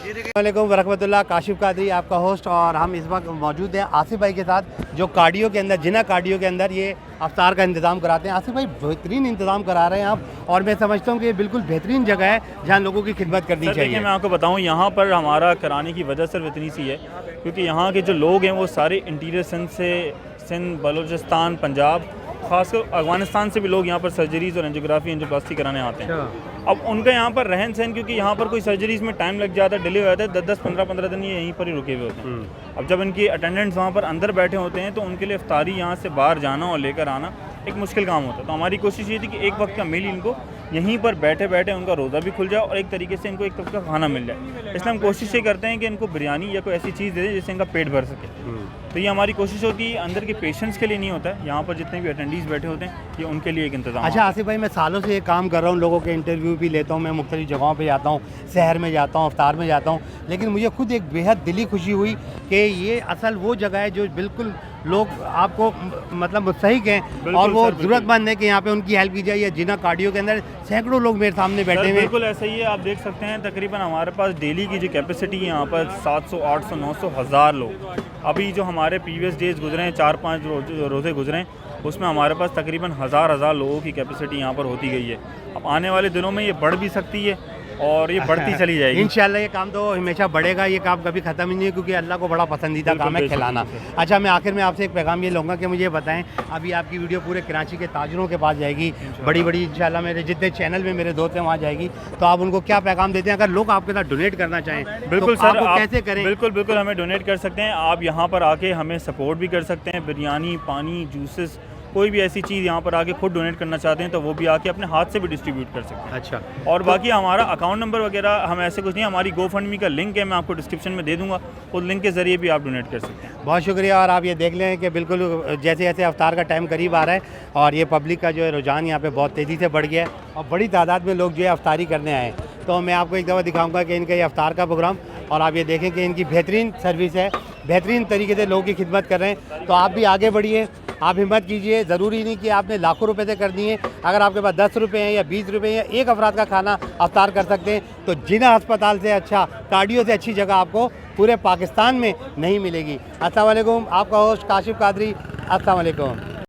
वालेकुम वरहमतुल्लाह। काशिफ कादरी आपका होस्ट, और हम इस वक्त मौजूद हैं आसिफ भाई के साथ, जो कार्डियो के अंदर जिना कार्डियो के अंदर ये अफ्तार का इंतज़ाम कराते हैं। आसिफ भाई बेहतरीन इंतज़ाम करा रहे हैं आप, और मैं समझता हूँ कि ये बिल्कुल बेहतरीन जगह है जहाँ लोगों की खिदमत करनी चाहिए। मैं आपको बताऊँ, यहाँ पर हमारा कराने की वजह सिर्फ इतनी सी है क्योंकि यहाँ के जो लोग हैं वो सारे इंटीरियर सिंध से, सिंध, बलूचिस्तान, पंजाब, खासकर अफगानिस्तान से भी लोग यहाँ पर सर्जरीज़ और एंजियोग्राफी एंजियोप्लास्टी कराने आते हैं। अब उनका यहाँ पर रहन सहन, क्योंकि यहाँ पर कोई सर्जरीज़ में टाइम लग जाता है, डिले हो जाता है, 10-10, 15-15 दिन ये यहीं पर ही रुके हुए होते हैं। अब जब इनकी अटेंडेंट्स वहाँ पर अंदर बैठे होते हैं तो उनके लिए इफ्तारी यहाँ से बाहर जाना और लेकर आना एक मुश्किल काम होता है। तो हमारी कोशिश ये थी कि एक वक्त का मील इनको यहीं पर बैठे बैठे उनका रोज़ा भी खुल जाए और एक तरीके से इनको एक वक्त का खाना मिल जाए। इसलिए हम कोशिश ये करते हैं कि इनको बिरयानी या कोई ऐसी चीज़ दे दें जिससे इनका पेट भर सके। तो ये हमारी कोशिश होती है, अंदर के पेशेंट्स के लिए नहीं होता है, यहाँ पर जितने भी अटेंडीज बैठे होते हैं ये उनके लिए एक इंतजाम। अच्छा आसिफ भाई, मैं सालों से ये काम कर रहा हूँ, लोगों के इंटरव्यू भी लेता हूँ, मैं मुख्तलिफ जगहों पे जाता हूँ, शहर में जाता हूँ, अफ्तार में जाता हूँ, लेकिन मुझे खुद एक बेहद दिली खुशी हुई कि ये असल वो जगह है जो बिल्कुल लोग आपको मतलब मुस्तहिक हैं और वो ज़रूरतमंद है कि यहाँ पे उनकी हेल्प की जाए। या जिना कार्डियो के अंदर सैकड़ों लोग मेरे सामने बैठे हुए। बिल्कुल ऐसा ही है, आप देख सकते हैं तकरीबन हमारे पास डेली की जो कैपेसिटी है यहाँ पर 700, 800, 900, 1000 लोग। अभी जो हमारे प्रीवियस डेज गुजरे हैं, 4-5 रोज़े गुजरे हैं, उसमें हमारे पास तकरीबन हज़ार लोगों की कैपेसिटी यहाँ पर होती गई है। अब आने वाले दिनों में ये बढ़ भी सकती है और ये बढ़ती चली जाएगी इंशाल्लाह। ये काम तो हमेशा बढ़ेगा, ये काम कभी ख़त्म ही नहीं है, क्योंकि अल्लाह को बड़ा पसंदीदा काम है खिलाना। अच्छा, मैं आखिर में आपसे एक पैगाम ये लूँगा कि मुझे बताएं, अभी आपकी वीडियो पूरे कराची के ताजरों के पास जाएगी, बड़ी बड़ी इंशाल्लाह मेरे जितने चैनल में मेरे दोस्त हैं वहाँ जाएगी, तो आप उनको क्या पैगाम देते हैं? अगर लोग आपके साथ डोनेट करना चाहें बिल्कुल तो सर, आप कैसे करें? बिल्कुल हमें डोनेट कर सकते हैं। आप यहाँ पर आके हमें सपोर्ट भी कर सकते हैं। बिरयानी, पानी, जूसेस, कोई भी ऐसी चीज़ यहाँ पर आके खुद डोनेट करना चाहते हैं तो वो भी आके अपने हाथ से भी डिस्ट्रीब्यूट कर सकते हैं। अच्छा, और बाकी हमारा अकाउंट नंबर वगैरह हम ऐसे कुछ नहीं, हमारी GoFundMe का लिंक है, मैं आपको डिस्क्रिप्शन में दे दूँगा, उस लिंक के ज़रिए भी आप डोनेट कर सकते हैं। बहुत शुक्रिया। और आप ये देख लें कि बिल्कुल जैसे जैसे अफ्तार का टाइम करीब आ रहा है और ये पब्लिक का जो है रुझान यहाँ पे बहुत तेज़ी से बढ़ गया है और बड़ी तादाद में लोग जो है अफ्तारी करने आए हैं। तो मैं आपको एक दफ़ा दिखाऊंगा कि इनका ये अफ्तार का प्रोग्राम, और आप ये देखें कि इनकी बेहतरीन सर्विस है, बेहतरीन तरीके से लोगों की खिदमत कर रहे हैं। तो आप भी आगे बढ़िए, आप हिम्मत कीजिए। ज़रूरी नहीं कि आपने लाखों रुपए से करनी है, अगर आपके पास 10 रुपये हैं या 20 रुपये या एक अफराद का खाना अफ्तार कर सकते हैं तो जिना अस्पताल से अच्छा, कार्डियो से अच्छी जगह आपको पूरे पाकिस्तान में नहीं मिलेगी। अस्सलाम वालेकुम, आपका होस्ट काशिफ कादरी। अस्सलाम वालेकुम।